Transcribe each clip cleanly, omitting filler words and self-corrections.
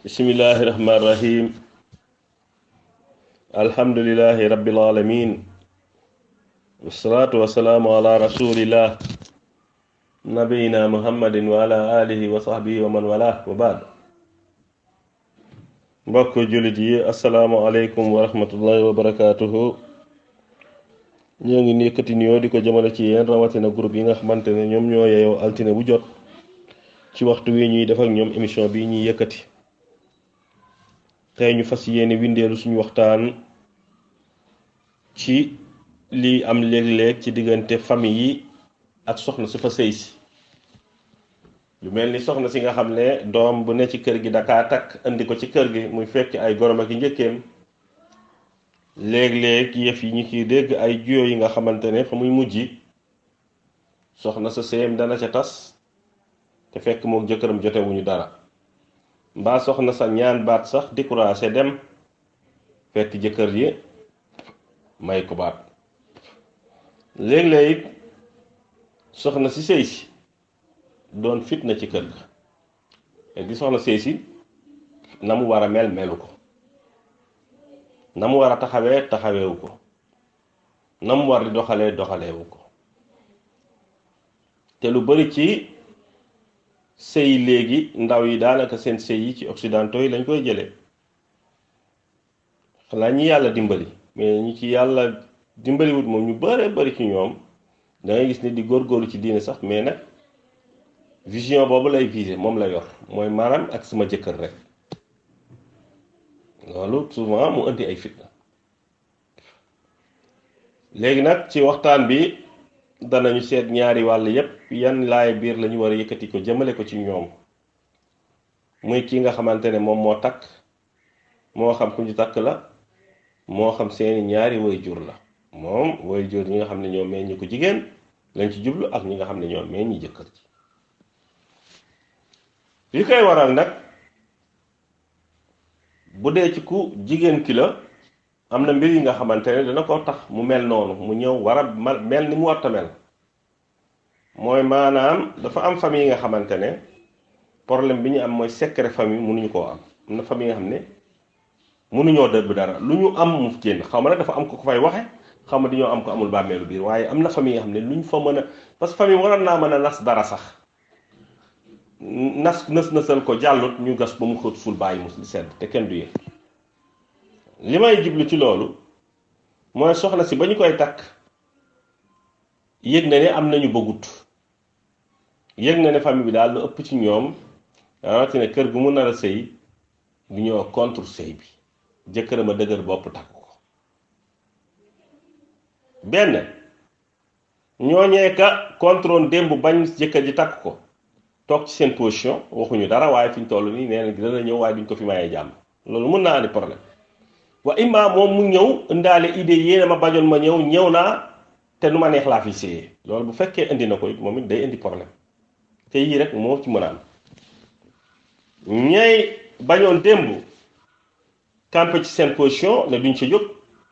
bismillahi rahmani rahim alhamdulillahi rabbil alamin wassalatu wassalamu ala rasulillah nabiyina muhammadin wa ala alihi wa sahbihi wa man wala wa ba'd. mbokk jullit yi assalaamu aleykum wa rahmatullahi wa barakatuhu. ñoo ngi nekkati nuyoo di ko jëmale ci yéen rawatina groupe yi nga xamante ne ñoom ñoo yeyoo altine bu jot ci waxtu wi ñuy def ak ñoom émission bi ñuy yëkkati. tey ñu fas yéene windeelu suñu waxtaan ci li am léeg-léeg ci diggante famille yi ak soxna su fa sëy si. lu mel ni soxna si nga xam ne doom bu ne ci kër gi dakaa takk indi ko ci kër gi muy fekk ay gorom ak i njëkkeem. léeg-léeg yëf yi ñu ciy dégg ay juyoo yi nga xamante ne fa muy mujj soxna sa sëyam dana ca tas te fekk moom jëkkëram jotewuñu dara. mbaa soxna sa ñaan baat sax découragé dem fekk jëkkër yi may ko baat. léeg-léeg soxna si sëy si doon fitna ci kër ga te di soxna sëy si na mu war a mel melu ko, na mu war a taxawee taxaweewu ko, na mu war di doxalee doxaleewu ko. te lu bari ci sëy léegi ndaw yi daanaka seen sëy yi ci occidentaux yi lañ koy jëlee. xanaa ñi yàlla dimbali, mais ñi ci yàlla dimbaliwut moom ñu bari ci ñoom da ngay gis ne di góorgóorlu ci diine sax mais nag vision boobu lay viser moom la yor, mooy maanaam ak sama jëkkër rek. loolu souvent mu indi ay fitna. léegi nag ci waxtaan bi danañu seet ñaari wàll yépp yan laay biir lañu war a yëkkati ko jëmale ko ci ñoom. muy ki nga xamante ne moom moo takk, moo xam ku ñu takk la, moo xam seeni ñaari waajur la. moom waajur ñi nga xam ne ñoo meññ ko jigéen lañ ci jublu ak ñi nga xam ne ñoo meññ jëkkër ji. li koy waral nag bu dee ci ku jigéen ki la am na mbir yi nga xamante ne dana ko tax mu mel noonu, mu ñëw war a mel ni mu war a mel. mooy maanaam dafa am famille yi nga xamante ne problème bi ñu am mooy secret famille mënuñu koo am. am na famille yi nga xam ne mënuñoo dëbb dara, lu ñu am mu génn. xaw ma nag dafa am ko fay waxe, xaw ma dañoo am ko amul bàmmeelu biir, waaye am na famille yi nga xam ne luñ fa mën a, parce que famille waroon naa mën a nas dara sax nësal ko jàllut ñu gas ba mu xóot ful bàyyi mu sedd te kenn du yëg. li may jublu ci loolu mooy soxna si ba ñu koy takk yëg na ne am nañu bëggut, yëg na ne famille bi daal lu ëpp ci ñoom rawatina kër gu mu nar a sëy bu ñoo contre sëy bi, jëkkëram a dëgër bopp takk ko. benn ñooñee ka contrôle démb bañ jëkkër ji takk ko toog ci seen position waxuñu dara, waaye fi ñu toll nii nee na dina ñëw waaye duñ ko fi mayee jàmm. loolu mën naa andi problème. wa imma moom mu ñëw indaale idée yéena ma bañoon ma ñëw naa te nu ma neex laa fi séyee. loolu bu fekkee indi na ko it moom it day indi problème. te yii rek moo ci mën a am. ñay bañoon démb campé ci seen position ne duñ ci jóg,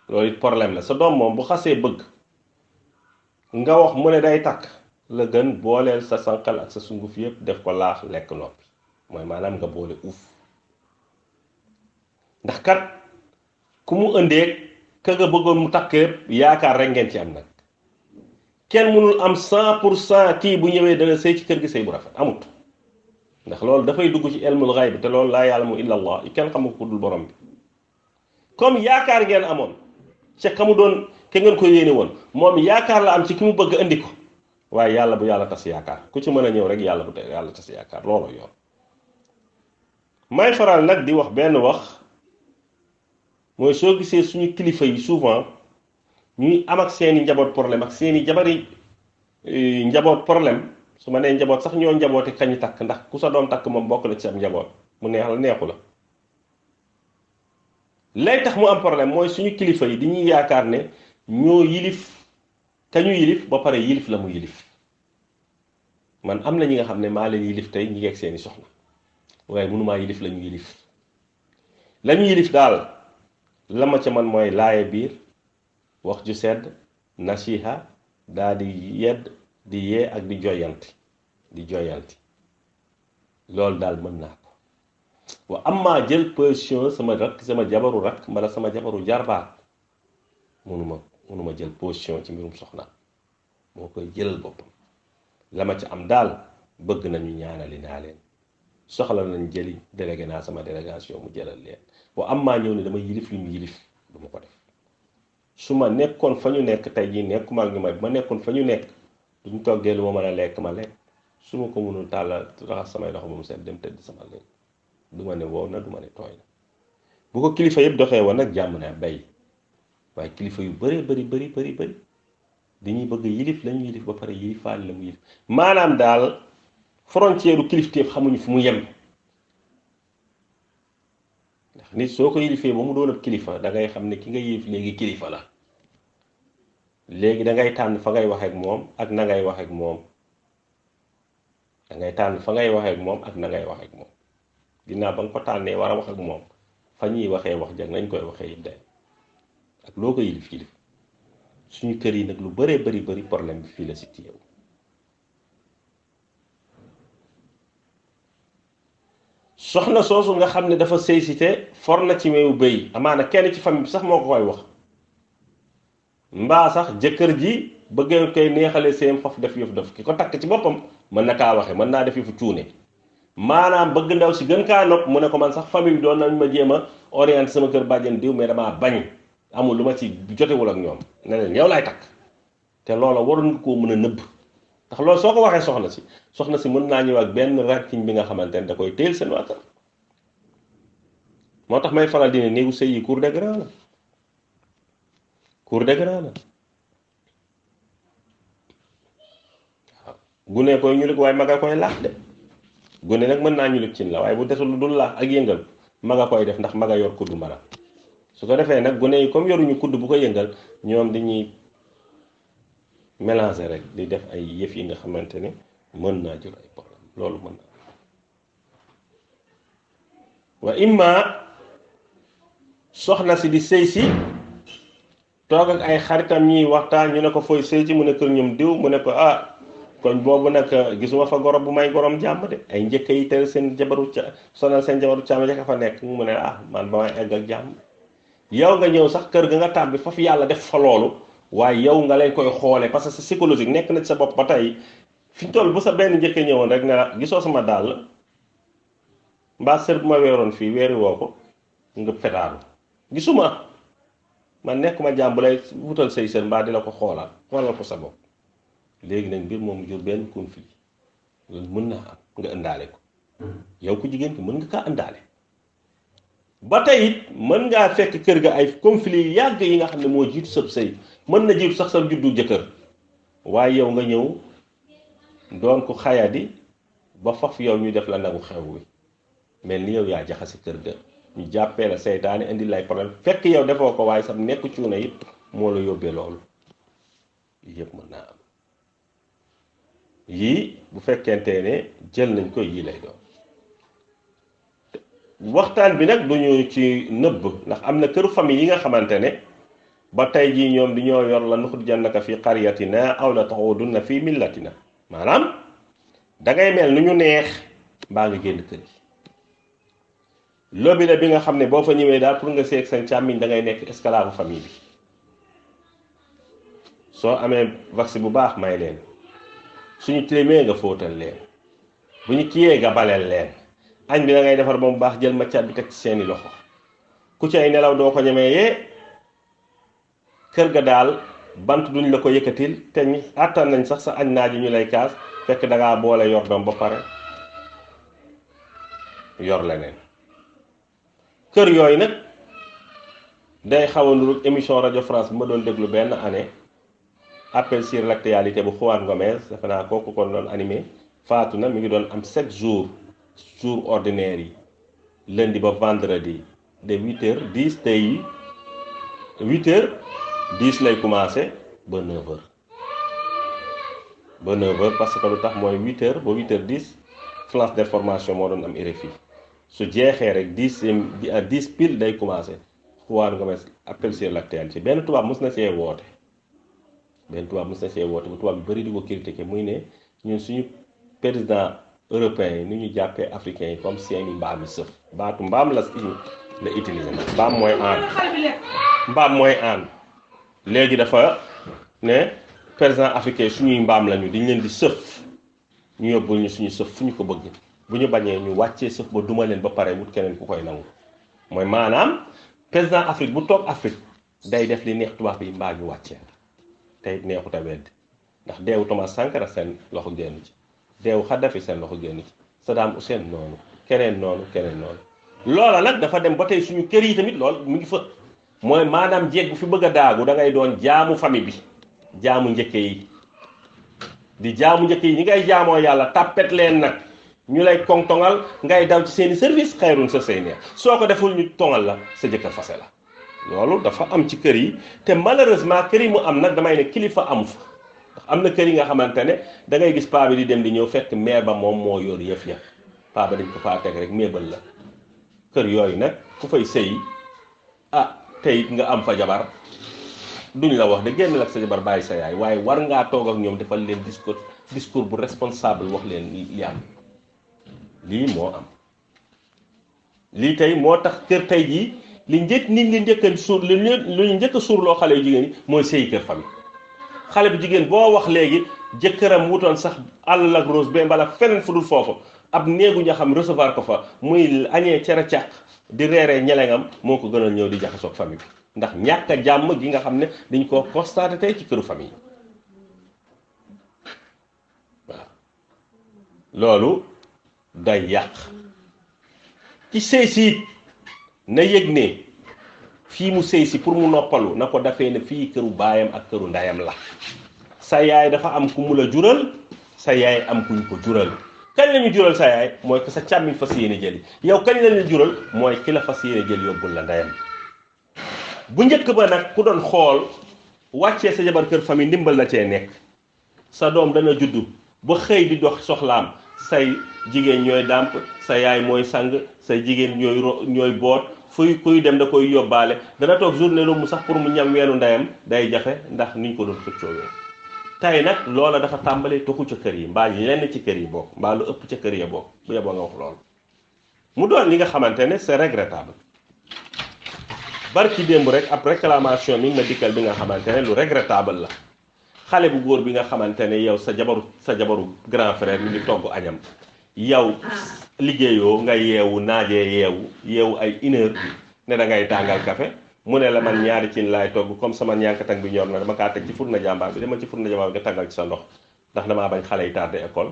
loolu it problème la. sa doom moom bu xasee bëgg nga wax mu ne day takk, la gën booleel sa sànqal ak sa sunguf yëpp def ko laax lekk noppi, mooy maanaam nga boole uuf. ndax kat ku mu ëndeeg ka nga bëggoon mu takk yëpp yaakaar rek ngeen ci am nag. kenn mënul am 100% kii bu ñëwee dana sëy ci kër gi sëy bu rafet, amut. ndax loolu dafay dugg ci ilmul xayb bi te loolu laa ya'lamu illa Allah, kenn xamu ko dul borom bi. comme yaakaar ngeen amoon ca ka mu doon ke ngeen ko yéene woon, moom yaakaar la am ci ki mu bëgg indi ko, waaye yàlla bu yàlla tas yaakaar. ku ci mën a ñëw rek yàlla bu yàlla tas yaakaar, loolu yoon. may faral nag di wax benn wax, mooy soo gisee suñu kilifa yi souvent ñuy am ak seeni njaboot problème ak seeni jabari njaboot problème. su ma nee njaboot sax ñoo njaboote kañu takk, ndax ku sa doom takk moom bokk na ci am njaboot, mu neex la neexu la. lay tax mu am problème mooy suñu kilifa yi dañuy yaakaar ne ñoo yilif kañu yilif ba pare yilif la mu yilif. man am na ñi nga xam ne maa leen yilif tey ñi ngeeg seeni soxna, waaye mënumaa yilif la ñu yilif. la ñu yilif daal la ma ca man mooy laaye biir, wax ju sedd, nasiha, daa di yedd, di yee ak di joyanti loolu daal mën naa ko. wa amma jël position sama rak sama jabaru rak mbala sama jabaru jarbaat munuma jël position ci mbirum soxna moo koy jëlal boppam la ma ci am daal bëgg nañu ñaanali naa leen soxla nañ jëli délégué naa sama délégation mu jëlal leen wa amma ñëw ne dama yilif li mu yilif du ma ko def su ma nekkoon fa ñu nekk tey jii nekkuma ak ñu ma nekkoon fa ñu nekk duñ toggee lu ma mën a lekk ma lekk su ma ko mënul tàllal raxas samay loxo ba mu set dem tëdd sama léegi du ma ne wow na du ma ne tooy na bu ko kilifa yëpp doxee woon nag jàmm naa bay waaye kilifa yu bëree bëri dañuy bëgg yilif lañu yilif ba pare yilifaale la mu yilif maanaam daal frontière u kilifteef xamuñu fu mu yem ndax nit soo ko yilifee ba mu doon ab kilifa da ngay xam ne ki nga yilif léegi kilifa la léegi da ngay tànn fa ngay wax ak moom ak na ngay wax ak moom da ngay tànn fa ngay wax ak moom ak na ngay wax ak moom ginnaaw ba nga ko tànnee war a wax ak moom fa ñuy waxee wax jag nañ koy waxee yëpp day ak loo ko yilif yilif suñu kër yi nag lu bëree bëri problème bi fii la si yow soxna soosu nga xam ne dafa sëy si te for na ci meewu bëy amaana kenn ci famille bi sax moo ko koy wax mbaa sax jëkkër ji bëggee koy neexale seen faf def yëf def ki ko takk ci boppam mën na kaa waxe mën naa def yëfu cuune maanaam bëgg ndaw si gën kaa nopp mu ne ko man sax famille bi doon nañ ma jéem a orienté sama kër bàjjen diw mais damaa bañ amul lu ma ci jotewul ak ñoom ne leen yow laay takk te loola waroon nga koo mën a nëbb ndax loolu soo ko waxee soxna si mën naa ñëw ak benn ranking bi nga xamante ne da koy téel seen waa kër moo tax may faral di ne néegu sëy yi cour des grands la cour des grands la waaw gune koy ñulik waaye maga koy laax de gune nag mën naa ñulik cin la waaye bu desul dul laax ak yëngal maga koy def ndax maga yor kuddu mara su ko defee nag gune yi comme yoruñu kudd bu ko yëngal ñoom dañuy mélanger rek di def ay yëf yi nga xamante ne mën naa jur ay problème loolu mën na wa imma soxna si di sëy si toog ak ay xaritam ñiy waxtaan ñu ne ko fooy sëy si mu ne kër ñoom diw mu ne ko koñ boobu nag gisuma fa gorob bu may gorom jàmm de ay njëkk yi tel seen jabaru sonal seen jabaru càmm jaka fa nekk mu ne man ba may egg ak jàmm yow nga ñëw sax kër ga nga tàbbi faf yàlla def fa loolu waaye yow nga leen koy xoole parce que c'est psychologique nekk na ci sa bopp ba tey fi ñu toll bu sa benn njëkk ñëwoon rek ne la gisoo sama dàll mbaa sër bu ma weeroon fii weeri woo ko nga fetaalu gisuma man nekkuma jàmm bu lay wutal say sër mbaa di la ko xoolal ko sa bopp léegi nag mbir moom jur benn conflit loolu mën naa am nga ëndaale ko yow ku jigéen ki mën nga kaa ëndaale ba tey it mën ngaa fekk kër ga ay conflit yàgg yi nga xam ne moo jiitu sëb sëy mën na jiitu sax sa juddu jëkkër waaye yow nga ñëw doon ko xayadi ba faf yow ñu def la nagu xew wi mel ni yow yaa jaxase kër ga ñu jàppee la seytaane indi lay problème fekk yow defoo ko waaye sax nekk cuune it moo la yóbbee loolu yëpp mën naa am yii bu fekkente ne jël nañ ko yii lay doon waxtaan bi nag duñu ci nëbb ndax am na këru famille yi nga xamante ne ba tey jii ñoom di ñoo yor la nuxrijannaka fi qaryatina aw la taxudunna fi millatina maanaam dangay mel nu ñu neex mbaa nga génn kër gi lobby la bi nga xam ne boo fa ñëwee daal pour nga seeg seen càmmiñ da ngay nekk esclave famille bi soo amee vaccin bu baax may leen suñu tilimee nga fóotal leen bu ñu kiyee nga baleel leen añ bi da ngay defar ba mu baax jël maccaat bi teg ci seeni loxo ku ci ay nelaw doo ko ñemee yee kër ga daal bant duñ la ko yëkkatil te ñu àttan nañ sax sa añ naa ji ñu lay kaas fekk dangaa boole yor doom ba pare yor leneen kër yooyu nag day xaw a nuru émission rajo France bi ma doon déglu benn année appel sur l'actualité bu Juan Gomez defe naa kooku kon doon animé faatu na mi ngi doon am 7 jours ordinaire yi lundi ba vendredi de 8h10 tey 8h10 lay commencé ba 9h parce que lu tax mooy 8h ba 8h10 flash d'information moo doon am RFI su jeexee rek 10 pile day commencé Juan Gomez appel sur l'actualité benn tubaab mos na see woote bu tubaab yu bëri di ko critiqué muy ne ñun suñu président européens yi ni ñu jàppee africains yi comme seeni mbaam yi sëf baatu mbaam la utiliser nag mbaam mooy aan léegi dafa ne président africain suñuy mbaam lañu diñ leen di sëf ñu yóbbul ñu suñu sëf fu ñu ko bëgg bu ñu bañee ñu wàccee sëf ba duma leen ba pare wut keneen ku koy nangu mooy maanaam président Afrique bu toog Afrique day def li neex tubaab yi mbaa ñu wàccee tey neexut a weddi ndax deewu Thomas Sankara seen loxo génn ci deewu Kadhafi seen loxo génn ci Saddam Hussein noonu keneen noonu loola nag dafa dem ba tey suñu kër yi tamit lool mu ngi fa mooy maanaam jeeg bu fi bëgg a daagu da ngay doon jaamu famille bi jaamu njëkke yi di jaamu njëkke yi ñi ngay jaamoo yàlla tàppet leen nag ñu lay koŋ-toŋal ngay daw ci seeni service xayrun sa sey neex soo ko deful ñu toŋal la sa jëkkër fase la loolu dafa am ci kër yi te malheureusement kër yi mu am nag damay ne kilifa amu fa ndax am na kër yi nga xamante ne da ngay gis paa bi di dem di ñëw fekk mère ba moom moo yor yëf ya paa ba dañ ko faa teg rek meebal la kër yooyu nag ku fay sëy tey nga am fa jabar duñ la wax de génn ak sa jabar bàyyi sa yaay waaye war ngaa toog ak ñoom defal leen discours bu responsable wax leen li am lii moo am lii tey moo tax kër tey jii li njëkk nit ñi njëkk a suur lu ñu njëkk a suurloo xale yu jigéen yi mooy sëy kër famille xale bu jigéen boo wax léegi jëkkëram wutoon sax àll ak rose ba mbala feneen fu dul foofu ab néegu ña xam recevoir ko fa muy añee cere càq di reeree ñelengam moo ko gënal ñëw di jaxasoog famille bi ndax ñàkk a jàmm gi nga xam ne dañ koo constaté tey ci këru famille waaw loolu day yàq ci sëy si na yëg ne fii mu sëy si pour mu noppalu na ko dafee ne fii këru baayam ak këru ndeyam la sa yaay dafa am ku mu la jural sa yaay am kuñ ko jural kañ la ñu jural sa yaay mooy que sa càmmiñ fas yéene jëli yow kañ la ñu jural mooy ki la fas yéene jël yóbbul la ndeyam bu njëkk ba nag ku doon xool wàccee sa jabar kër famille ndimbal la cee nekk sa doom dana juddu ba xëy di dox soxlaam say jigéen ñooy dàmp sa yaay mooy sang say jigéen ñooy boot kuy dem da koy yóbbaale dana toog journée mu sax pour mu ñam weenu ndeyam day jafe ndax niñ ko doon xëccoowee tey nag loola dafa tàmbalee toxu ca kër yi mbaa lenn ci kër yi bokk mbaa lu ëpp ca kër ya bokk bu yeboo nga wax loolu mu doon li nga xamante ne c'est regrettable barki démb rek ab réclamation mi ma dikkal bi nga xamante ne lu regrettable la xale bu góor bi nga xamante ne yow sa jabaru grand frère mi ngi togg añam yow liggéeyoo nga yeewu naajee yeewu ay 1 heure ne da ngay tàngal café mu ne la man ñaari cin laay togg comme sama ñànkatang bi ñor na dama kaa teg ci furna jàmbaar bi dama ci furna jàmbaar bi nga tàngal ci sa ndox ndax damaa bañ xale yi tardé école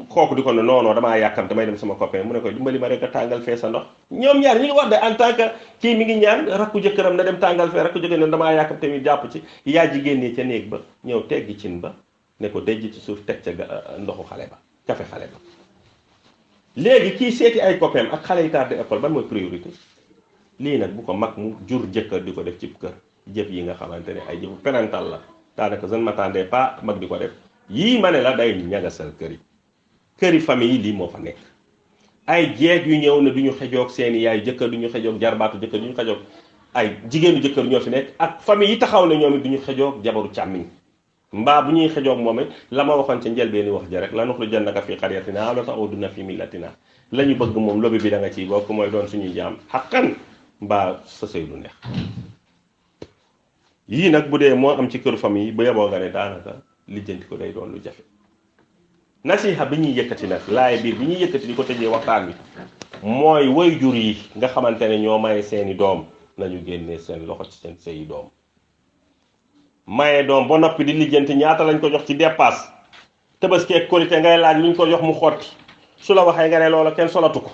kooku di ko ne non non damaa yàkkam damay dem sama copain mu ne koy dimbali ma rek nga tàngal fee sa ndox ñoom ñaar ñi ngi wax de en tant que kii mi ngi ñaan rakku jëkkëram na dem tàngal fee rakku jëkkëram ne damaa yàkkam tamit jàpp ci yaa ji génnee ca néeg ba ñëw teggi cin ba ne ko dejj ci suuf teg ca ndoxu xale ba café xale ba léegi kii seeti ay copain ak xale yi tardé école ban mooy priorité lii nag bu ko mag mu jur jëkkër di ko def ci kër jëf yi nga xamante ne ay jëfu parental la daanaka je ne m'attendais pas mag di ko def yii ma ne la day ñagasal këri famille yi lii moo fa nekk ay jeeg yu ñëw ne du ñu xejoog seeni yaay jëkkër du ñu xejoog jarbaatu jëkkër du ñu xejoog ay jigéenu jëkkër ñoo fi nekk ak famille yi taxaw ne ñoom it du ñu xejoog jabaru càmmiñ mbaa bu ñuy xejoog moom it la ma waxoon ca njëlbeeni wax ja rek la nuxlu jannaka fi qaryatina la ta'uduna fi millatina la ñu bëgg moom lobi bi da nga ciy bokk mooy doon suñuy jaam xaqan mbaa sa sëy du neex yii nag bu dee moo am ci këru famille yi ba yeboo nga ne daanaka lijjanti ko day doon lu jafe nasiha bi ñuy yëkkati nag laay biir bi ñuy yëkkati di ko tëjee waxtaan bi mooy waajur yi nga xamante ne ñoo maye seeni doom nañu génnee seen loxo ci seen sëyi doom maye doom ba noppi di lijjanti ñaata lañ ko jox ci dépasse Tabaski ak Korité ngay laaj luñ ko jox mu xotti su la waxee nga ne loola kenn solatu ko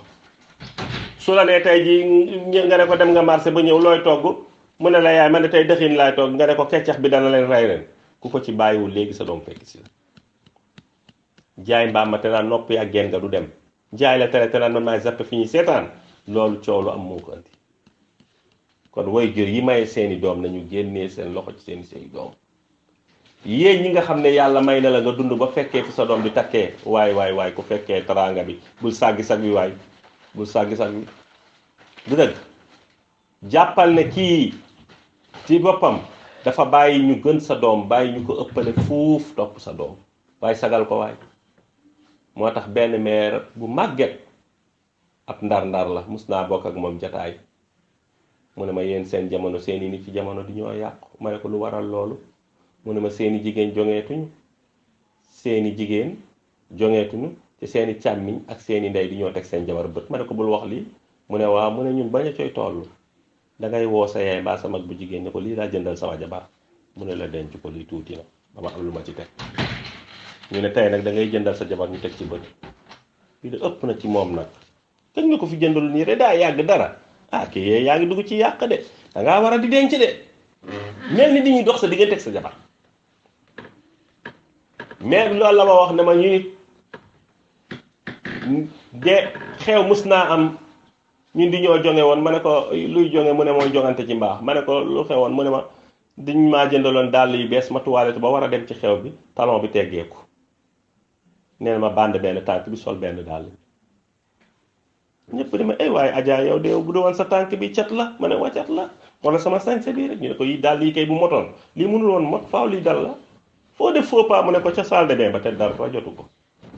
su la nee tey ji nga ne ko dem nga marché ba ñëw looy togg mu ne la yaay man de tey dëxin laay togg nga ne ko keccax bi dana leen rey ren ku ko ci bàyyiwul léegi sa doom fekk si la jaay mbaam ma te naan noppi ak genn nga du dem jaay la tere te naan man maay zappe fi ñuy seetaan loolu coow lu am moo ko andi kon waajur yi maye seeni doom nañu génnee seen loxo ci seeni seeni doom yéen ñi nga xam ne yàlla may na la nga dund ba fekkee fi sa doom di takkee waay ku fekkee teraanga bi bul sàggi sag wi waay bul sàggi sag wi du dëgg jàppal ne kii ci boppam dafa bàyyi ñu gën sa doom bàyyi ñu ko ëppale fuuf topp sa doom waaye sagal ko waay moo tax benn meer bu màgget ab ndar-ndar la mus naa bokk ak moom jataay mu ne ma yéen seen jamono seeni nit ci jamono di ñoo yàqu ma ne ko lu waral loolu mu ne ma seeni jigéen jongeetuñu seeni jigéen jongeetuñu te seeni càmmiñ ak seeni ndey di ñoo teg seen jabar bët ma ne ko bul wax lii mu ne waaw mu ne ñun bañ a coy toll da ngay woo sa yaay mbaa sa mag bu jigéen ne ko lii laa jëndal sama jabar mu ne la denc ko lii tuuti na dama am lu ma ci teg ñu ne tey nag da ngay jëndal sa jabar ñu teg ci bët lii de ëpp na ci moom nag kañ nga ko fi jëndal nii rek daa yàgg dara kii yee yaa ngi dugg ci yàq de da ngaa war a di denc de mel ni di ñuy dox sa diggante ak sa jabar mais loolu la ma wax ne ma ñuy de xew mus naa am ñun di ñoo jonge woon ma ne ko luy jonge mu ne mooy jongante ci mbaax ma ne ko lu xewoon mu ne ma diñ maa jëndaloon dàll yu bees ma tuwaaletu ba war a dem ci xew bi talon bi teggeeku nee na ma band benn tànk bi sol benn dàll ñëpp di ma ay waaye Adja yow de bu doon sa tànk bi cat la ma ne wa cat la wala sama sañse bii rek ñu ne ko yi dàll yi kay bu motoon lii mënul woon mot faaw lii dal la foo def faux pas mu ne ko ca salle de bain ba te dara jotu ko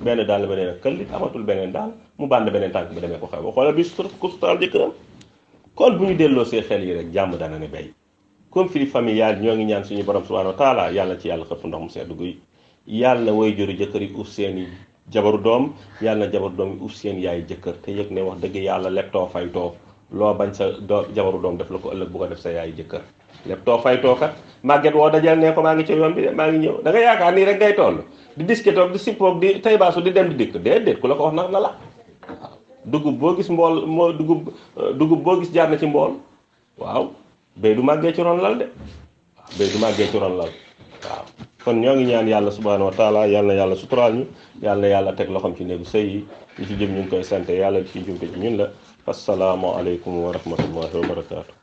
benn dàll ba nee na këlli amatul beneen daal mu bànd beneen tànk bi demee ko xew ba xoolal bi ku sutaal jëkkëram kon bu ñu delloo see xel yi rek jàmm dana ne bay conflit familial ñoo ngi ñaan suñu borom subhanahu wa taala yàlla ci yàlla xëpp ndox mu sedd guy yàlla way juru jëkkër yi uuf seeni jabaru doom yàlla na jabaru doom yi uuf seen yaay jëkkër te yëg ne wax dëgg yàlla leptoo faytoo loo bañ sa jabaru doom def la ko ëllëg bu ko def sa yaay jëkkër leptoo faytoo kat màgget woo dajal ne ko maa ngi ci yoon bi de maa ngi ñëw da nga yaakaar nii rek ngay toll di disketoog di sippoog di taybaasu di dem di dikk déedéet ku la ko wax nag na la waaw dugub boo gis mbool moo dugub boo gis jaar na ci mbool waaw béy du màggee ci ron lal de waaw béy du màggee ci ron lal waaw kon ñoo ngi ñaan yàlla subhanahu wa taala yàlla na yàlla suturaal ñu yàlla na yàlla teg loxoom ci néegu sëy yi ñu ci jëm ñu ngi koy sant yàlla ci njumte ci ñun la assalaamu aleykum wa rahmatullahi wa barakaatu